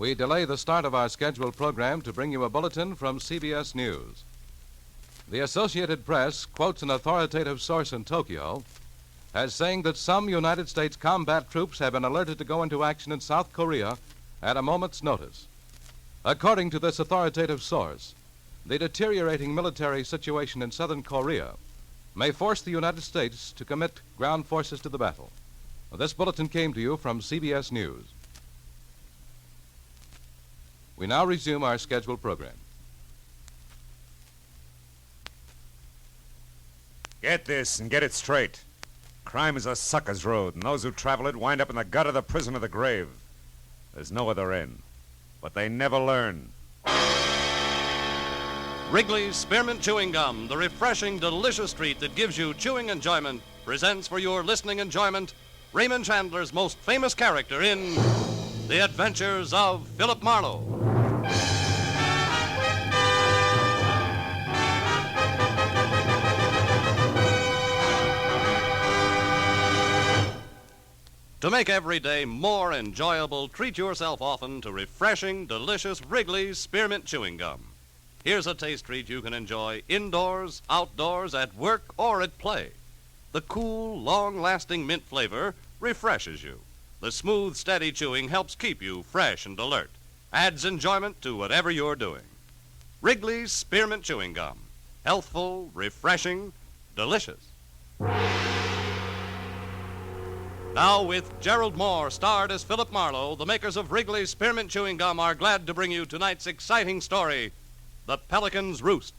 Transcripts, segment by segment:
we delay the start of our scheduled program to bring you a bulletin from CBS News. The Associated Press quotes an authoritative source in Tokyo as saying that some United States combat troops have been alerted to go into action in South Korea at a moment's notice. According to this authoritative source, the deteriorating military situation in southern Korea may force the United States to commit ground forces to the battle. This bulletin came to you from CBS News. We now resume our scheduled program. Get this and get it straight. Crime is a sucker's road, and those who travel it wind up in the gut of the prison of the grave. There's no other end, but they never learn. Wrigley's Spearmint Chewing Gum, the refreshing, delicious treat that gives you chewing enjoyment, presents for your listening enjoyment Raymond Chandler's most famous character in The Adventures of Philip Marlowe. To make every day more enjoyable, treat yourself often to refreshing, delicious Wrigley's Spearmint Chewing Gum. Here's a taste treat you can enjoy indoors, outdoors, at work, or at play. The cool, long-lasting mint flavor refreshes you. The smooth, steady chewing helps keep you fresh and alert. Adds enjoyment to whatever you're doing. Wrigley's Spearmint Chewing Gum. Healthful, refreshing, delicious. Now, with Gerald Moore, starred as Philip Marlowe, the makers of Wrigley's Spearmint Chewing Gum are glad to bring you tonight's exciting story, The Pelicans' Roost.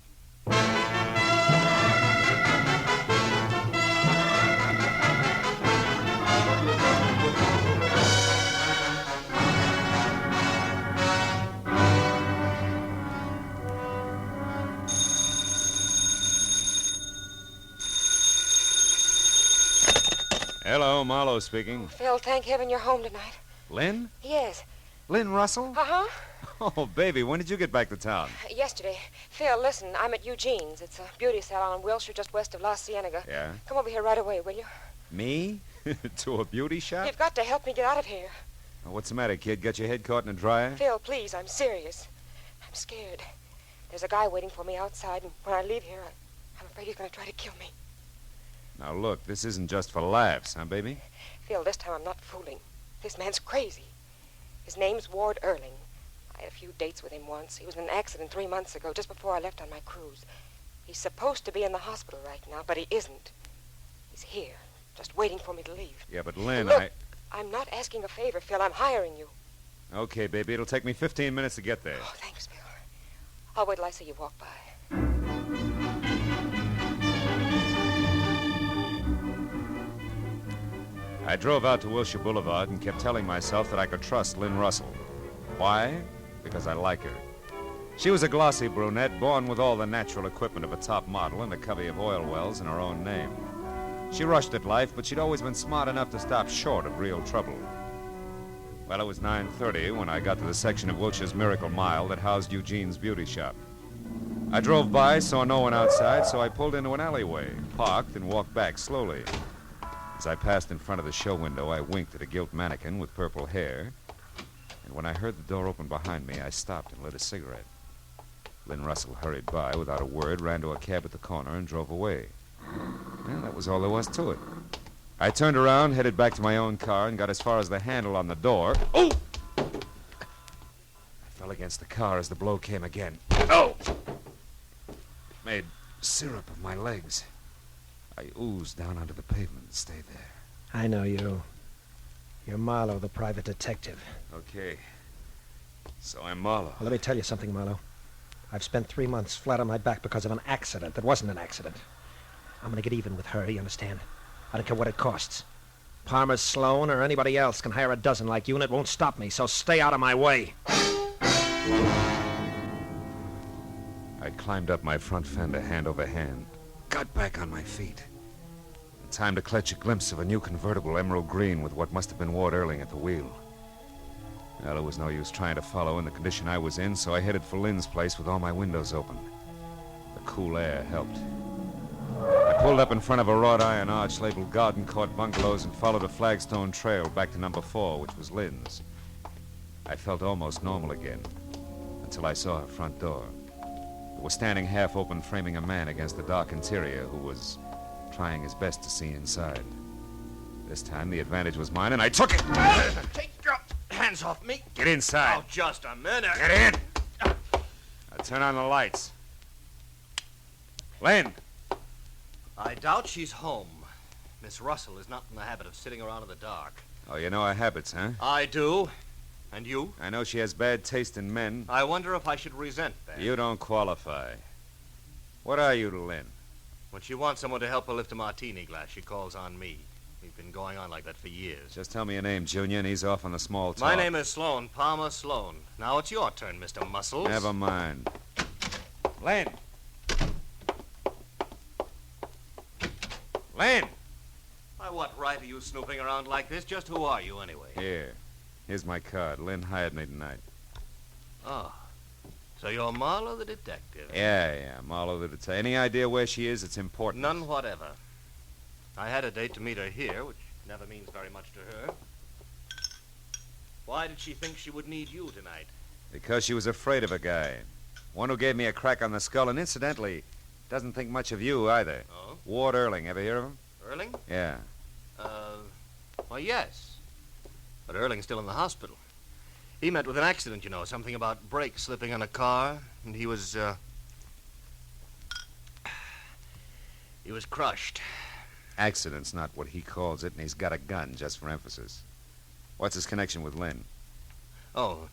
Hello, Marlowe speaking. Phil, thank heaven you're home tonight. Lynn? Yes. Lynn Russell? Uh-huh. Oh, baby, when did you get back to town? Yesterday. Phil, listen, I'm at Eugene's. It's a beauty salon in Wilshire just west of La Cienega. Yeah? Come over here right away, will you? Me? To a beauty shop? You've got to help me get out of here. Oh, what's the matter, kid? Got your head caught in a dryer? Phil, please, I'm serious. I'm scared. There's a guy waiting for me outside, and when I leave here, I'm afraid he's going to try to kill me. Now, look, this isn't just for laughs, huh, baby? Phil, this time I'm not fooling. This man's crazy. His name's Ward Erling. I had a few dates with him once. He was in an accident 3 months ago, just before I left on my cruise. He's supposed to be in the hospital right now, but he isn't. He's here, just waiting for me to leave. Yeah, but Lynn, Look, I'm not asking a favor, Phil. I'm hiring you. Okay, baby, it'll take me 15 minutes to get there. Oh, thanks, Phil. I'll wait till I see you walk by. I drove out to Wilshire Boulevard and kept telling myself that I could trust Lynn Russell. Why? Because I like her. She was a glossy brunette, born with all the natural equipment of a top model and a covey of oil wells in her own name. She rushed at life, but she'd always been smart enough to stop short of real trouble. Well, it was 9:30 when I got to the section of Wilshire's Miracle Mile that housed Eugene's beauty shop. I drove by, saw no one outside, so I pulled into an alleyway, parked, and walked back slowly. As I passed in front of the show window, I winked at a gilt mannequin with purple hair. And when I heard the door open behind me, I stopped and lit a cigarette. Lynn Russell hurried by without a word, ran to a cab at the corner, and drove away. Well, that was all there was to it. I turned around, headed back to my own car, and got as far as the handle on the door. Oh! I fell against the car as the blow came again. Oh! It made syrup of my legs. I oozed down onto the pavement and stayed there. I know you. You're Marlowe, the private detective. Okay. So I'm Marlowe. Well, let me tell you something, Marlowe. I've spent 3 months flat on my back because of an accident that wasn't an accident. I'm going to get even with her, you understand? I don't care what it costs. Palmer Sloan or anybody else can hire a dozen like you, and it won't stop me, so stay out of my way. I climbed up my front fender hand over hand, got back on my feet. In time to catch a glimpse of a new convertible emerald green with what must have been Ward Erling at the wheel. Well, it was no use trying to follow in the condition I was in, so I headed for Lynn's place with all my windows open. The cool air helped. I pulled up in front of a wrought iron arch labeled Garden Court Bungalows and followed a flagstone trail back to number 4, which was Lynn's. I felt almost normal again, until I saw her front door. It was standing half open, framing a man against the dark interior who was trying his best to see inside. This time the advantage was mine, and I took it. Take your hands off me. Get inside. Oh, just a minute. Get in. Now turn on the lights. Lynn. I doubt she's home. Miss Russell is not in the habit of sitting around in the dark. Oh, you know her habits, huh? I do. And you? I know she has bad taste in men. I wonder if I should resent that. You don't qualify. What are you to Lynn? When she wants someone to help her lift a martini glass, she calls on me. We've been going on like that for years. Just tell me your name, Junior, and he's off on the small talk. My name is Sloan, Palmer Sloan. Now it's your turn, Mr. Muscles. Never mind. Lynn! Lynn! By what right are you snooping around like this? Just who are you, anyway? Here. Here's my card. Lynn hired me tonight. Oh. So you're Marlowe the detective? Yeah, Marlowe the detective. Any idea where she is? It's important. None whatever. I had a date to meet her here, which never means very much to her. Why did she think she would need you tonight? Because she was afraid of a guy. One who gave me a crack on the skull, and incidentally, doesn't think much of you either. Oh? Ward Erling. Ever hear of him? Erling? Yeah. Well, yes. But Erling's still in the hospital. He met with an accident, you know, something about brakes slipping on a car, and he was crushed. Accident's not what he calls it, and he's got a gun, just for emphasis. What's his connection with Lynn? Oh,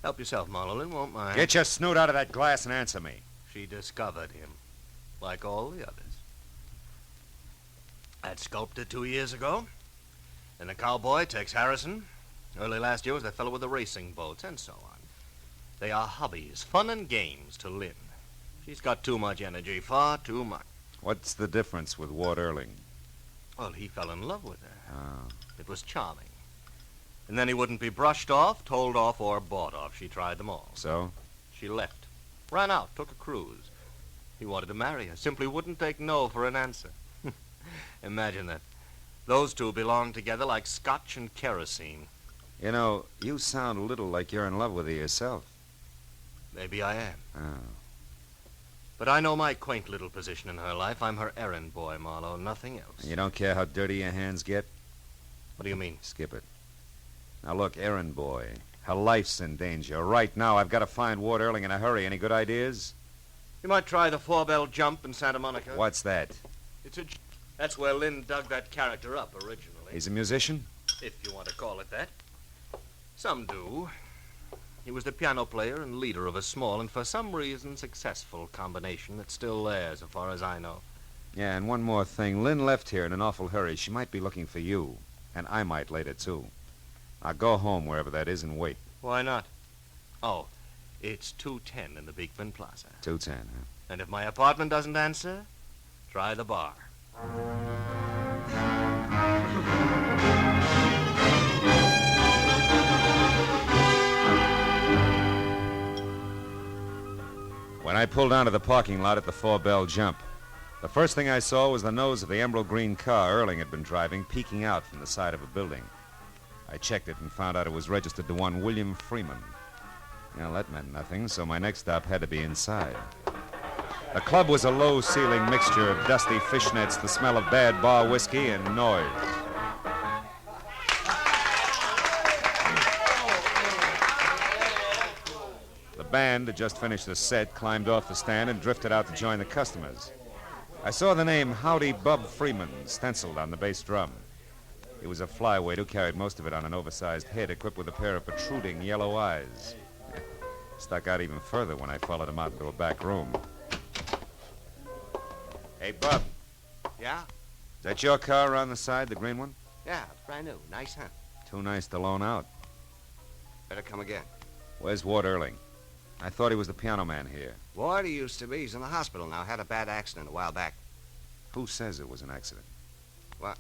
help yourself, Marlowe. Lynn won't mind. Get your snoot out of that glass and answer me. She discovered him, like all the others. Had sculpted 2 years ago. And the cowboy, Tex Harrison. Early last year was the fellow with the racing boats, and so on. They are hobbies, fun and games to Lynn. She's got too much energy, far too much. What's the difference with Ward Erling? Well, he fell in love with her. Oh. It was charming. And then he wouldn't be brushed off, told off, or bought off. She tried them all. So? She left. Ran out, took a cruise. He wanted to marry her, simply wouldn't take no for an answer. Imagine that. Those two belong together like scotch and kerosene. You know, you sound a little like you're in love with her yourself. Maybe I am. Oh. But I know my quaint little position in her life. I'm her errand boy, Marlowe, nothing else. And you don't care how dirty your hands get? What do you mean? Skip it. Now look, errand boy, her life's in danger. Right now, I've got to find Ward Erling in a hurry. Any good ideas? You might try the 4-bell jump in Santa Monica. What's that? That's where Lynn dug that character up originally. He's a musician? If you want to call it that. Some do. He was the piano player and leader of a small and for some reason successful combination that's still there, so far as I know. Yeah, and one more thing. Lynn left here in an awful hurry. She might be looking for you. And I might later, too. Now go home, wherever that is, and wait. Why not? Oh, it's 210 in the Beekman Plaza. 210, huh? And if my apartment doesn't answer, try the bar. When I pulled onto the parking lot at the 4-bell jump, the first thing I saw was the nose of the emerald green car Erling had been driving, peeking out from the side of a building. I checked it and found out it was registered to one William Freeman. Well, that meant nothing, so my next stop had to be inside. The club was a low-ceiling mixture of dusty fishnets, the smell of bad bar whiskey, and noise. The band had just finished the set, climbed off the stand, and drifted out to join the customers. I saw the name Howdy Bub Freeman stenciled on the bass drum. He was a flyweight who carried most of it on an oversized head equipped with a pair of protruding yellow eyes. Stuck out even further when I followed him out into a back room. Hey, Bub. Yeah? Is that your car on the side, the green one? Yeah, brand new. Nice, huh? Too nice to loan out. Better come again. Where's Ward Erling? I thought he was the piano man here. Ward, he used to be. He's in the hospital now. Had a bad accident a while back. Who says it was an accident? What?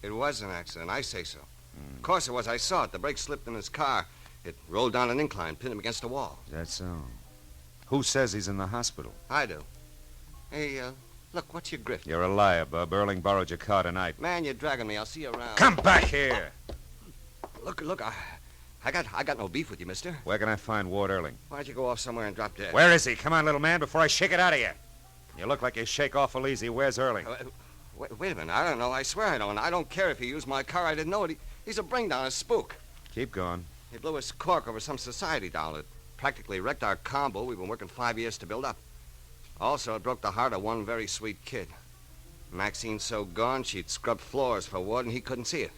It was an accident. I say so. Of course it was. I saw it. The brake slipped in his car. It rolled down an incline, pinned him against a wall. Is that so? Who says he's in the hospital? I do. Hey, look, what's your grift? You're a liar, Bub. Erling borrowed your car tonight. Man, you're dragging me. I'll see you around. Come back here! Look, I got no beef with you, mister. Where can I find Ward Erling? Why don't you go off somewhere and drop dead? Where is he? Come on, little man, before I shake it out of you. You look like you shake awful easy. Where's Erling? Wait a minute. I don't know. I swear I don't. I don't care if he used my car. I didn't know it. He's a bring-down, a spook. Keep going. He blew his cork over some society doll. It practically wrecked our combo we've been working 5 years to build up. Also, it broke the heart of one very sweet kid. Maxine's so gone, she'd scrub floors for Ward, and he couldn't see it.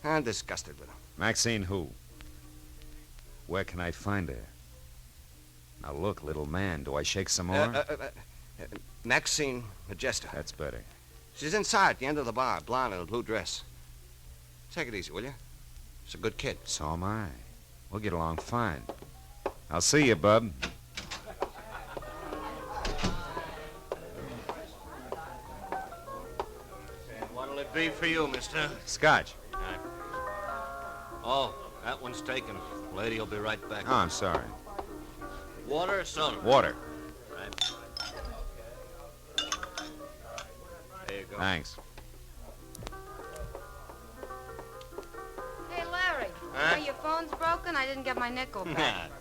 I'm disgusted with him. Maxine who? Where can I find her? Now look, little man, do I shake some more? Maxine Majesta. That's better. She's inside at the end of the bar, blonde in a blue dress. Take it easy, will you? She's a good kid. So am I. We'll get along fine. I'll see you, bub. What'll it be for you, mister? Scotch. Oh, that one's taken. Lady will be right back. Oh, I'm sorry. Water or soda? Water. Right. There you go. Thanks. Hey, Larry. Huh? Your phone's broken? I didn't get my nickel back.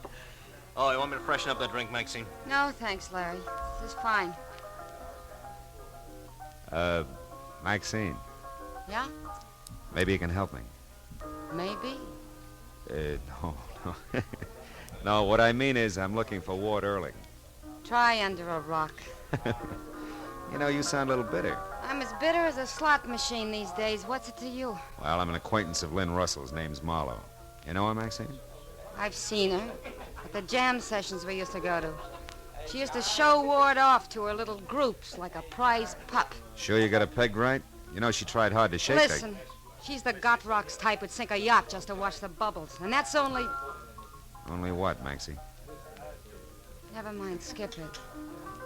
Oh, you want me to freshen up that drink, Maxine? No, thanks, Larry. This is fine. Maxine, Yeah? maybe you can help me. Maybe. No. No, what I mean is I'm looking for Ward Erling. Try under a rock. You know, you sound a little bitter. I'm as bitter as a slot machine these days. What's it to you? Well, I'm an acquaintance of Lynn Russell's. Name's Marlowe. You know her, Maxine? I've seen her at the jam sessions we used to go to. She used to show Ward off to her little groups like a prize pup. Sure you got it pegged right? You know, she tried hard to shake that. Listen, she's the got rocks type who'd sink a yacht just to watch the bubbles. And that's only... Only what, Maxie? Never mind, skip it.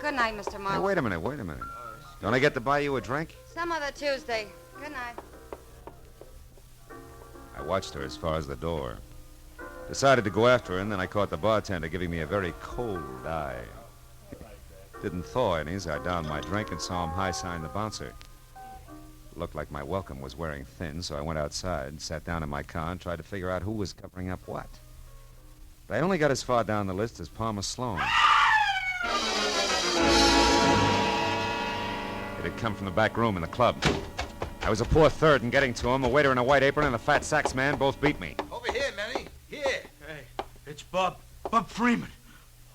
Good night, Mr. Hey, Marlowe. wait a minute. Don't I get to buy you a drink? Some other Tuesday. Good night. I watched her as far as the door. Decided to go after her, and then I caught the bartender giving me a very cold eye. Didn't thaw any as I downed my drink and saw him high-sign the bouncer. Looked like my welcome was wearing thin, so I went outside, sat down in my car, and tried to figure out who was covering up what. But I only got as far down the list as Palmer Sloan. It had come from the back room in the club. I was a poor third in getting to him. A waiter in a white apron and a fat sax man both beat me. Over here, Manny. Here. Hey, it's Bob Freeman.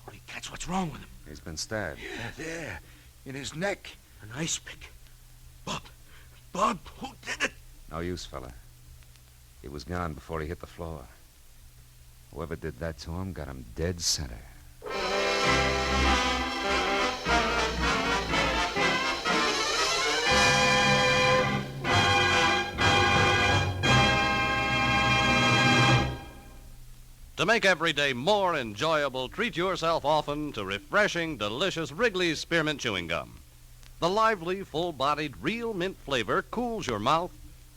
Holy cats, what's wrong with him? He's been stabbed. Yeah, there. In his neck. An ice pick. Bob, who did it? No use, fella. He was gone before he hit the floor. Whoever did that to him got him dead center. To make every day more enjoyable, treat yourself often to refreshing, delicious Wrigley's Spearmint Chewing Gum. The lively, full-bodied, real mint flavor cools your mouth,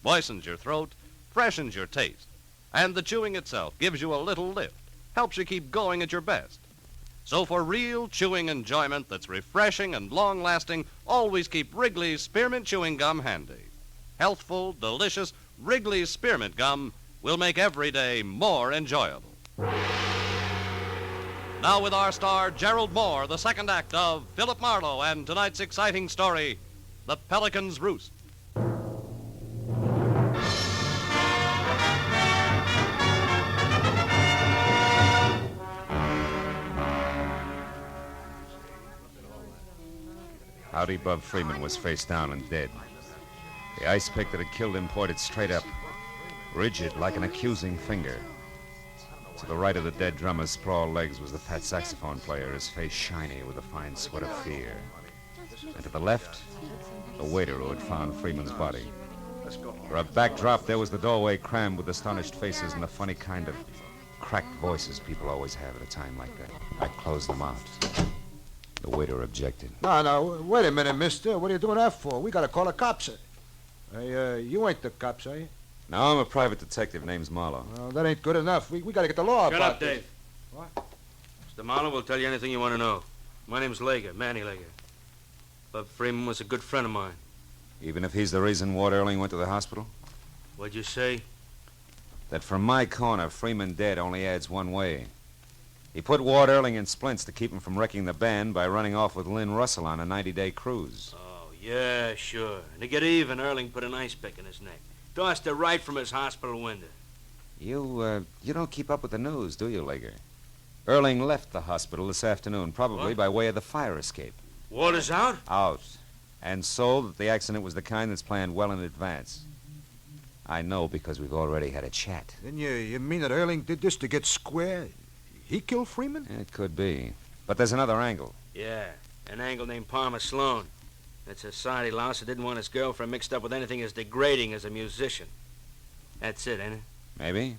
moistens your throat, freshens your taste. And the chewing itself gives you a little lift, helps you keep going at your best. So for real chewing enjoyment that's refreshing and long-lasting, always keep Wrigley's Spearmint Chewing Gum handy. Healthful, delicious Wrigley's Spearmint Gum will make every day more enjoyable. Now with our star, Gerald Moore, the second act of Philip Marlowe and tonight's exciting story, The Pelicans' Roost. Howdy Bub Freeman was face down and dead. The ice pick that had killed him pointed straight up, rigid like an accusing finger. To the right of the dead drummer's sprawled legs was the fat saxophone player, his face shiny with a fine sweat of fear. And to the left, the waiter who had found Freeman's body. For a backdrop, there was the doorway crammed with astonished faces and the funny kind of cracked voices people always have at a time like that. I closed them out. The waiter objected. No, wait a minute, mister. What are you doing that for? We gotta call the cops. Hey, you ain't the cops, are you? No, I'm a private detective. Name's Marlowe. Well, that ain't good enough. We gotta get the law Shut about up, this. Dave. What? Mr. Marlowe will tell you anything you want to know. My name's Lager, Manny Lager. Bub Freeman was a good friend of mine. Even if he's the reason Ward Erling went to the hospital? What'd you say? that from my corner, Freeman dead only adds one way. He put Ward Earling in splints to keep him from wrecking the band by running off with Lynn Russell on a 90-day cruise. Oh, yeah, sure. And to get even, Earling put an ice pick in his neck. Tossed it right from his hospital window. You don't keep up with the news, do you, Lager? Earling left the hospital this afternoon, probably by way of the fire escape. Ward is out? Out. And so that the accident was the kind that's planned well in advance. I know because we've already had a chat. Then you mean that Earling did this to get square? He killed Freeman? It could be. But there's another angle. Yeah, an angle named Palmer Sloan. That society louse that didn't want his girlfriend mixed up with anything as degrading as a musician. That's it, ain't it? Maybe.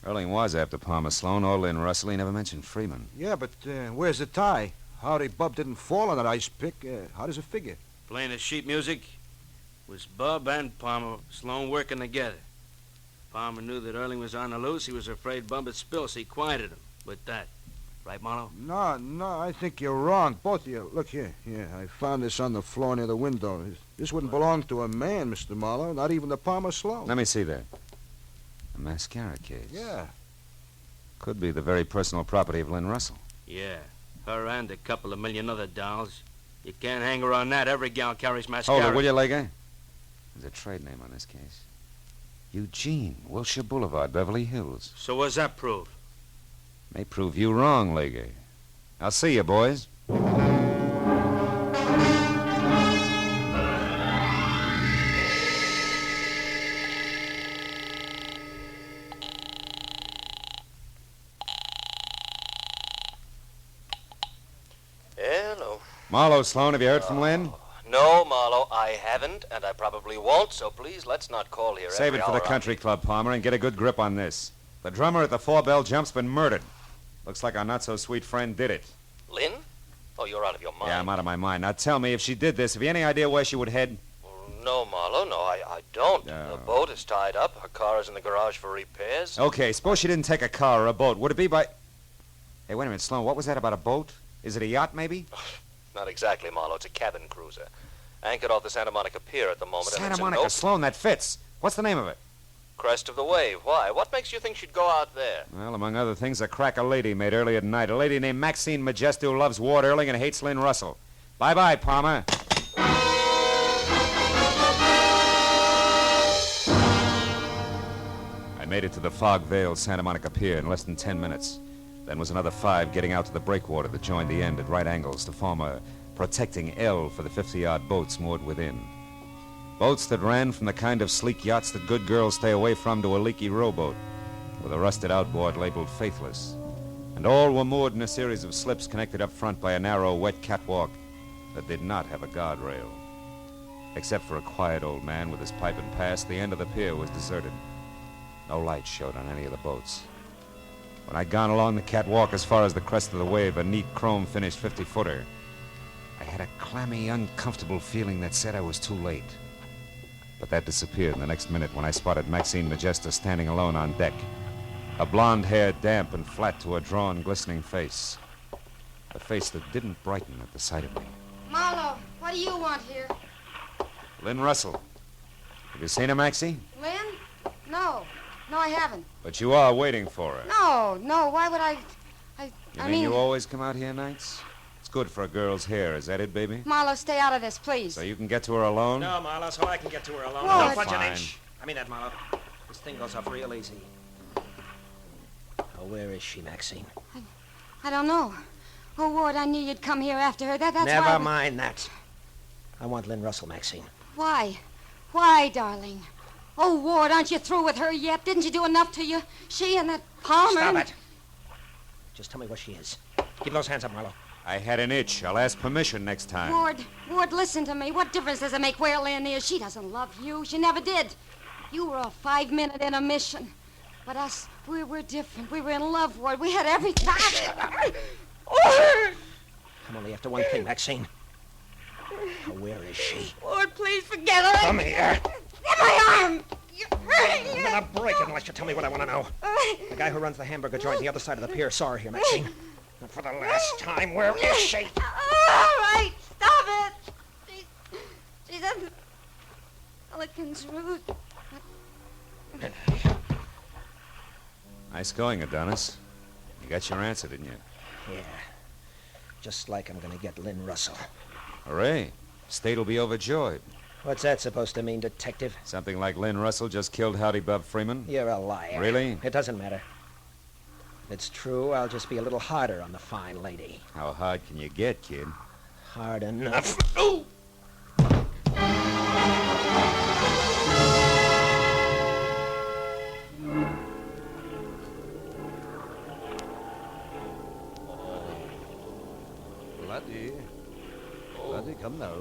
Earling was after Palmer Sloan or Lynn Russell. He never mentioned Freeman. Yeah, but where's the tie? Howdy Bub didn't fall on that ice pick. How does it figure? Playing his sheet music was Bub and Palmer Sloan working together. Palmer knew that Earling was on the loose. He was afraid Bub would spill, so he quieted him with that. Right, Marlowe? No, I think you're wrong, both of you. Look here. Yeah, I found this on the floor near the window. This wouldn't belong to a man, Mr. Marlowe, not even to Palmer Sloan. Let me see that. A mascara case. Yeah. Could be the very personal property of Lynn Russell. Yeah, her and a couple of million other dolls. You can't hang her on that. Every gal carries mascara. Hold it, will you, Lager? There's a trade name on this case. Eugene, Wilshire Boulevard, Beverly Hills. So what's that prove? May prove you wrong, Lager. I'll see you, boys. Hello. Marlowe, Sloan, have you heard from Lynn? No, Marlowe, I haven't, and I probably won't, so please, let's not call here Save every it for the hour. country club, Palmer, and get a good grip on this. The drummer at the Four Bell Jump's been murdered. Looks like our not-so-sweet friend did it. Lynn? Oh, you're out of your mind. Yeah, I'm out of my mind. Now tell me, if she did this, have you any idea where she would head? No, Marlowe, no, I don't. No. The boat is tied up. Her car is in the garage for repairs. Okay, suppose she didn't take a car or a boat. Would it be by... Hey, wait a minute, Sloan, what was that about a boat? Is it a yacht, maybe? Not exactly, Marlowe. It's a cabin cruiser. Anchored off the Santa Monica Pier at the moment. and Santa it's a Monica, no- Sloan, that fits. What's the name of it? Crest of the Wave. Why? What makes you think she'd go out there? Well, among other things, a crack a lady made earlier tonight. A lady named Maxine Majesto who loves Ward Earling and hates Lynn Russell. Bye-bye, Palmer. I made it to the fog-veiled Santa Monica Pier in less than 10 minutes. Then was another 5 getting out to the breakwater that joined the end at right angles to form a protecting L for the 50-yard boats moored within. Boats that ran from the kind of sleek yachts that good girls stay away from to a leaky rowboat with a rusted outboard labeled Faithless. And all were moored in a series of slips connected up front by a narrow, wet catwalk that did not have a guardrail. Except for a quiet old man with his pipe and pass, the end of the pier was deserted. No light showed on any of the boats. When I'd gone along the catwalk as far as the crest of the wave, a neat chrome-finished 50-footer, I had a clammy, uncomfortable feeling that said I was too late. But that disappeared in the next minute when I spotted Maxine Majesta standing alone on deck. A blonde hair damp and flat to a drawn, glistening face. A face that didn't brighten at the sight of me. Marlowe, what do you want here? Lynn Russell. Have you seen her, Maxie? Lynn? No, I haven't. But you are waiting for her. No, why would I... You mean you always come out here nights? It's good for a girl's hair, is that it, baby? Marlowe, stay out of this, please. So you can get to her alone? No, Marlowe, so I can get to her alone. What? Don't budge an Fine. inch. I mean that, Marlowe. This thing goes off real easy. Now, where is she, Maxine? I don't know. Oh, Ward, I knew you'd come here after her. That's Never why... mind that. I want Lynn Russell, Maxine. Why? Why, darling? Oh, Ward, aren't you through with her yet? Didn't you do enough to you? She and that Palmer... Stop it. Just tell me where she is. Keep those hands up, Marlowe. I had an itch. I'll ask permission next time. Ward, listen to me. What difference does it make where Lynn is? She doesn't love you. She never did. You were a 5-minute intermission. But us, we were different. We were in love, Ward. We had everything. I'm only after one thing, Maxine. Now, where is she? Ward, please forget her. Come here. Get my arm. You're hurting I'm me. gonna break it unless you tell me what I want to know. The guy who runs the hamburger joint on the other side of the pier saw her here, Maxine. And for the last time, where is she? All right, stop it. She's at Pelicans Roost. Nice going, Adonis. You got your answer, didn't you? Yeah. Just like I'm gonna get Lynn Russell. Hooray. State will be overjoyed. What's that supposed to mean, detective? Something like Lynn Russell just killed Howdy Bub Freeman? You're a liar. Really? It doesn't matter. If it's true, I'll just be a little harder on the fine lady. How hard can you get, kid? Hard enough. Oh! Laddie, come now.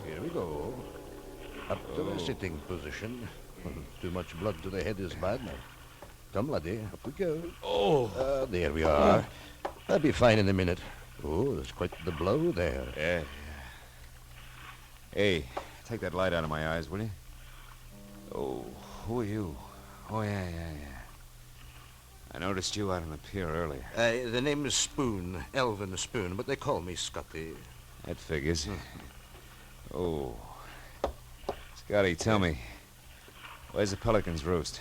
Here we go. Up to the sitting position. Too much blood to the head is bad now. Come, laddie, up we go. There we are. I'll be fine in a minute. Oh, there's quite the blow there. Yeah. Hey, take that light out of my eyes, will you? Oh, who are you? Oh, yeah. I noticed you out on the pier earlier. The name is Spoon, Elvin Spoon, but they call me Scotty. That figures. Oh. Scotty, tell me, where's the Pelicans' roost?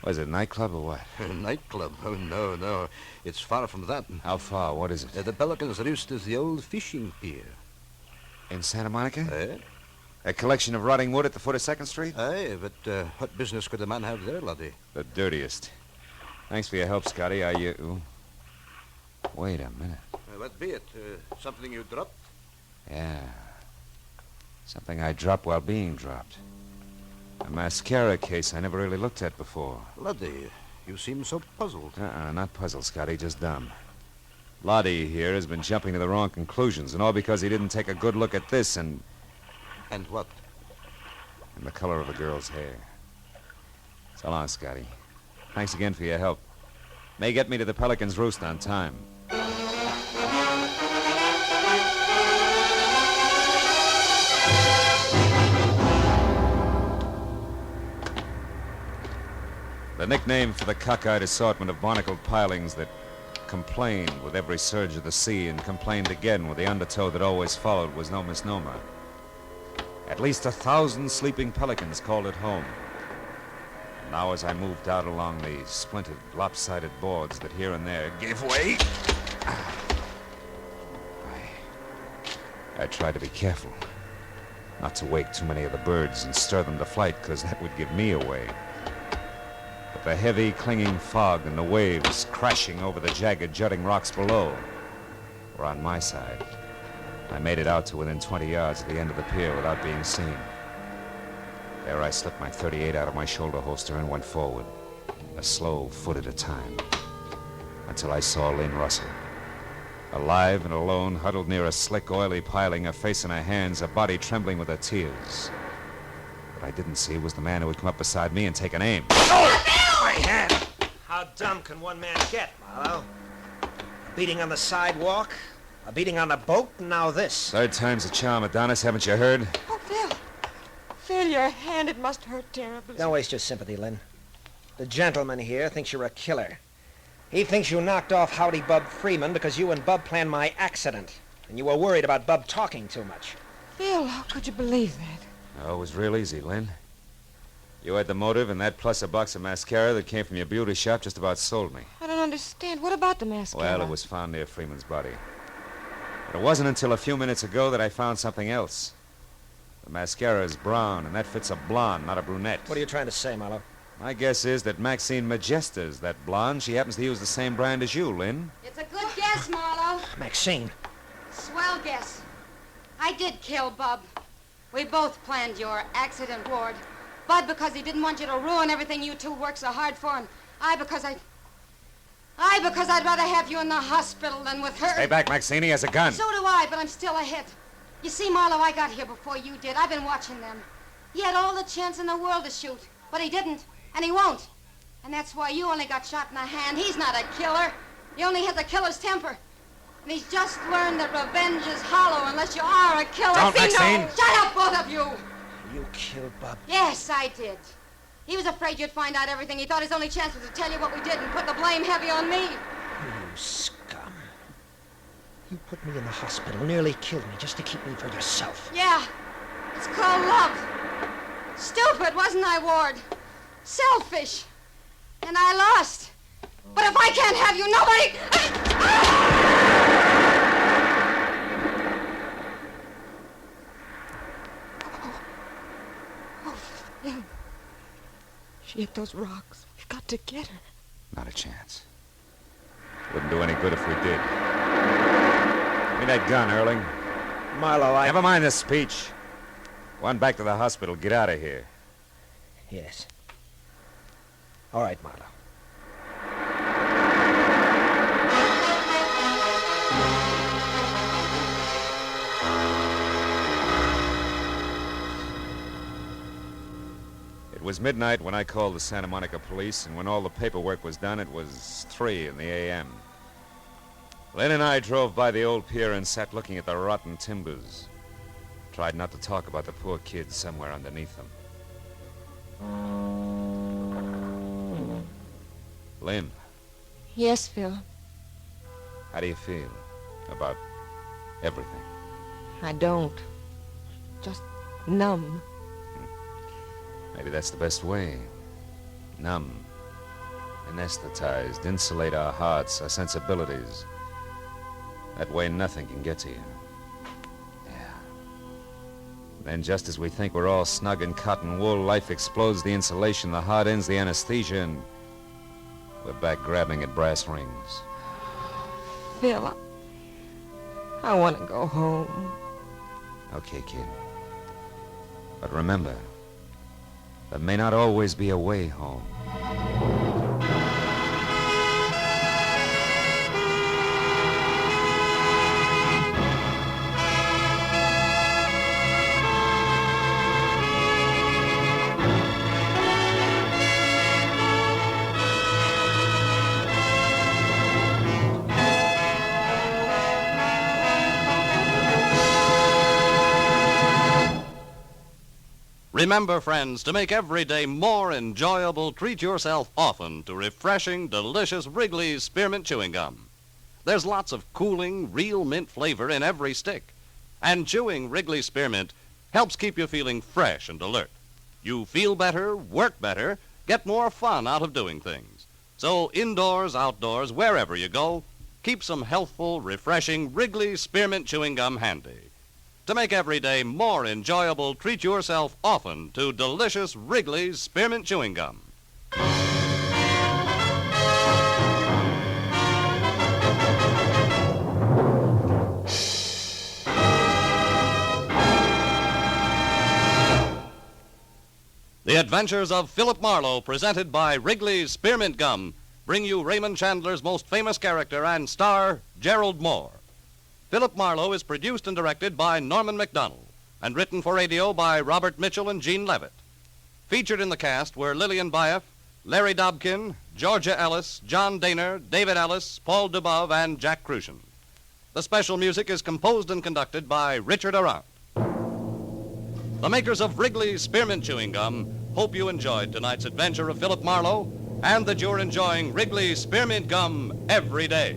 Was it a nightclub or what? A nightclub? Oh, no. It's far from that. How far? What is it? The Pelicans' roost is the old fishing pier. In Santa Monica? Eh? A collection of rotting wood at the foot of 2nd Street? Aye, but what business could a man have there, laddie? The dirtiest. Thanks for your help, Scotty. Wait a minute. What be it? Something you dropped? Yeah. Something I dropped while being dropped. A mascara case I never really looked at before. Laddie, you seem so puzzled. Not puzzled, Scotty, just dumb. Lottie here has been jumping to the wrong conclusions, and all because he didn't take a good look at this and... And what? And the color of a girl's hair. So long, Scotty. Thanks again for your help. May get me to the Pelicans' roost on time. The nickname for the cockeyed assortment of barnacled pilings that complained with every surge of the sea and complained again with the undertow that always followed was no misnomer. At least 1,000 sleeping pelicans called it home. And now as I moved out along the splintered, lopsided boards that here and there gave way, I tried to be careful. Not to wake too many of the birds and stir them to flight, because that would give me away. But the heavy, clinging fog and the waves crashing over the jagged, jutting rocks below were on my side. I made it out to within 20 yards of the end of the pier without being seen. There I slipped my .38 out of my shoulder holster and went forward, a slow foot at a time, until I saw Lynn Russell. Alive and alone, huddled near a slick, oily piling, her face in her hands, her body trembling with her tears. What I didn't see was the man who had come up beside me and taken aim. My hand! How dumb can one man get, Marlowe? A beating on the sidewalk, a beating on the boat, and now this. Third time's a charm, Adonis, haven't you heard? Oh, Phil. Phil, your hand, it must hurt terribly. Don't waste your sympathy, Lynn. The gentleman here thinks you're a killer. He thinks you knocked off Howdy Bub Freeman because you and Bub planned my accident, and you were worried about Bub talking too much. Phil, how could you believe that? Oh, it was real easy, Lynn. You had the motive, and that plus a box of mascara that came from your beauty shop just about sold me. I don't understand. What about the mascara? Well, it was found near Freeman's body. But it wasn't until a few minutes ago that I found something else. The mascara is brown, and that fits a blonde, not a brunette. What are you trying to say, Marlowe? My guess is that Maxine Majesta's that blonde. She happens to use the same brand as you, Lynn. It's a good guess, Marlowe. Maxine. Swell guess. I did kill Bub. We both planned your accident, Ward. Bud because he didn't want you to ruin everything you two worked so hard for, and I because I'd rather have you in the hospital than with her. Stay back, Maxine. He has a gun. So do I, but I'm still ahead. You see, Marlowe, I got here before you did. I've been watching them. He had all the chance in the world to shoot, but he didn't, and he won't. And that's why you only got shot in the hand. He's not a killer. He only has a killer's temper. And he's just learned that revenge is hollow unless you are a killer. Don't, Maxine. Shut up, both of you. You killed Bub. Yes, I did. He was afraid you'd find out everything. He thought his only chance was to tell you what we did and put the blame heavy on me. You scum. You put me in the hospital, nearly killed me just to keep me for yourself. Yeah, it's called love. Stupid, wasn't I, Ward? Selfish. And I lost. I can't have you. Nobody... Phil. She hit those rocks. We've got to get her. Not a chance. Wouldn't do any good if we did. Give me that gun, Erling. Marlowe, Never mind the speech. Go on back to the hospital. Get out of here. Yes. All right, Marlowe. It was midnight when I called the Santa Monica police, and when all the paperwork was done, it was 3 in the a.m. Lynn and I drove by the old pier and sat looking at the rotten timbers. Tried not to talk about the poor kids somewhere underneath them. Lynn, Yes, Phil. how do you feel about everything? I don't. Just numb. Maybe that's the best way. Numb, anesthetized, insulate our hearts, our sensibilities. That way nothing can get to you. Yeah. Then just as we think we're all snug in cotton wool, life explodes the insulation, the heart ends the anesthesia, and we're back grabbing at brass rings. Phil, I want to go home. Okay, kid. But remember, there may not always be a way home. Remember, friends, to make every day more enjoyable, treat yourself often to refreshing, delicious Wrigley's Spearmint Chewing Gum. There's lots of cooling, real mint flavor in every stick. And chewing Wrigley's Spearmint helps keep you feeling fresh and alert. You feel better, work better, get more fun out of doing things. So indoors, outdoors, wherever you go, keep some healthful, refreshing Wrigley's Spearmint Chewing Gum handy. To make every day more enjoyable, treat yourself often to delicious Wrigley's Spearmint Chewing Gum. The Adventures of Philip Marlowe, presented by Wrigley's Spearmint Gum, bring you Raymond Chandler's most famous character and star, Gerald Moore. Philip Marlowe is produced and directed by Norman MacDonald and written for radio by Robert Mitchell and Gene Levitt. Featured in the cast were Lillian Buyeff, Larry Dobkin, Georgia Ellis, John Daner, David Ellis, Paul Dubov, and Jack Crucian. The special music is composed and conducted by Richard Arant. The makers of Wrigley's Spearmint Chewing Gum hope you enjoyed tonight's adventure of Philip Marlowe and that you're enjoying Wrigley's Spearmint Gum every day.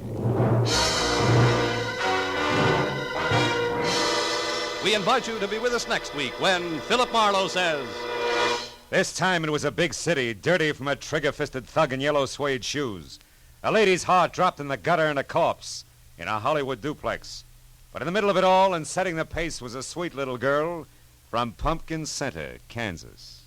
We invite you to be with us next week when Philip Marlowe says... This time it was a big city, dirty from a trigger-fisted thug in yellow suede shoes. A lady's heart dropped in the gutter and a corpse in a Hollywood duplex. But in the middle of it all and setting the pace was a sweet little girl from Pumpkin Center, Kansas.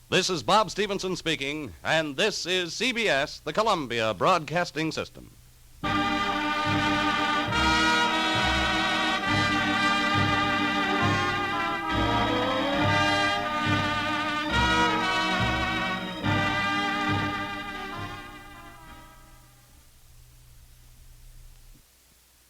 This is Bob Stevenson speaking, and this is CBS, the Columbia Broadcasting System.